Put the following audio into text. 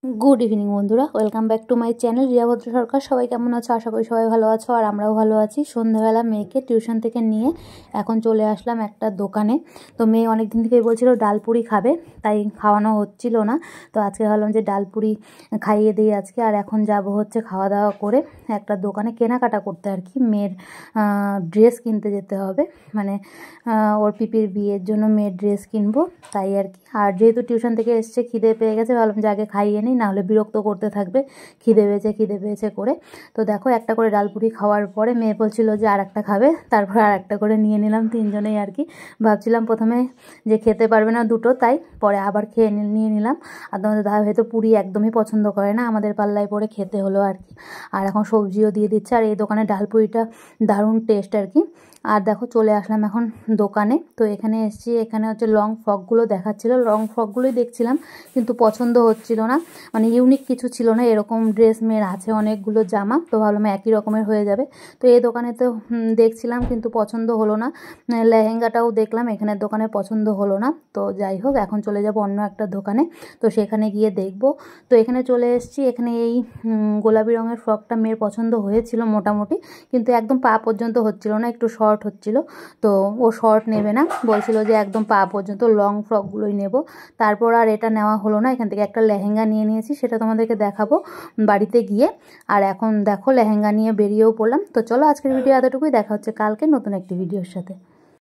Good evening बंधुरा welcome back to my channel Riya Bhadra Sarkar. सबाई केमन आछो? आशा करी सबाई भालो आछो और आमराओ भालो आछि। सन्ध्याबेला मेयेके टिउशन थेके निये एखन चले आसलाम एकटा दोकाने। तो मेये अनेक दिन थेकेई बोलछिलो डालपुरी खाबे, ताई खाওয়ানো হচ্ছিল না। তো আজকে ভাবলাম যে ডালপুরি খাইয়ে দিই আজকে। আর এখন যাব হচ্ছে খাওয়া দাওয়া করে একটা দোকানে কেনাকাটা করতে আর কি। মেয়ের ড্রেস কিনতে যেতে হবে, মানে ওর পিপির বিয়ের জন্য মেয়ের ড্রেস কিনবো তাই আর কি। আর যেহেতু টিউশন থেকে এসছে খিদে পেয়ে গেছে, ভাবলাম যে আগে খাইয়ে নিই, নাহলে বিরক্ত করতে থাকবে খিদে পেয়েছে করে। তো দেখো একটা করে ডালপুরি খাওয়ার পরে মেয়ে বলছিল যে আর একটা খাবে, তারপর আর একটা করে নিয়ে নিলাম তিনজনেই আর কি। ভাবছিলাম প্রথমে যে খেতে পারবে না দুটো, তাই পরে আবার নিয়ে নিলাম। আর তোমাদের দাদা ভাই তো পুরি একদমই পছন্দ করে না, আমাদের পাল্লায় পরে খেতে হলো আর কি। আর এখন সবজিও দিয়ে দিচ্ছে। আর এই দোকানে ডালপুরিটা দারুণ টেস্ট আর কি। আর দেখো চলে আসলাম এখন দোকানে। তো এখানে এসেছি, এখানে হচ্ছে লং ফ্রকগুলো দেখাচ্ছিল, লং ফ্রকগুলোই দেখছিলাম কিন্তু পছন্দ হচ্ছিল না, মানে ইউনিক কিছু ছিল না। এরকম ড্রেস মেয়ের আছে অনেকগুলো জামা, তো ভাবলাম একই রকমের হয়ে যাবে। তো এই দোকানে তো দেখছিলাম কিন্তু পছন্দ হলো না। লেহেঙ্গাটাও দেখলাম, এখানের দোকানে পছন্দ হলো না। তো যাই হোক এখন চলে যাব অন্য একটা দোকানে, তো সেখানে গিয়ে দেখব। তো এখানে চলে এসেছি। এখানে এই গোলাপি রঙের ফ্রকটা মেয়ের পছন্দ হয়েছিল মোটামুটি, কিন্তু একদম পা পর্যন্ত হচ্ছিল না, একটু শর্ট হচ্ছিল। তো ও শর্ট নেবে না, বলছিল যে একদম পা পর্যন্ত লং ফ্রকগুলোই নেব। তারপর আর এটা নেওয়া হলো না। এখান থেকে একটা লেহেঙ্গা নিয়ে নিয়েছি, সেটা তোমাদেরকে দেখাবো বাড়িতে গিয়ে। আর এখন দেখো লেহেঙ্গা নিয়ে বেরিয়েও পড়লাম। তো চলো আজকের ভিডিও এতটুকুই, দেখা হচ্ছে কালকে নতুন একটি ভিডিওর সাথে।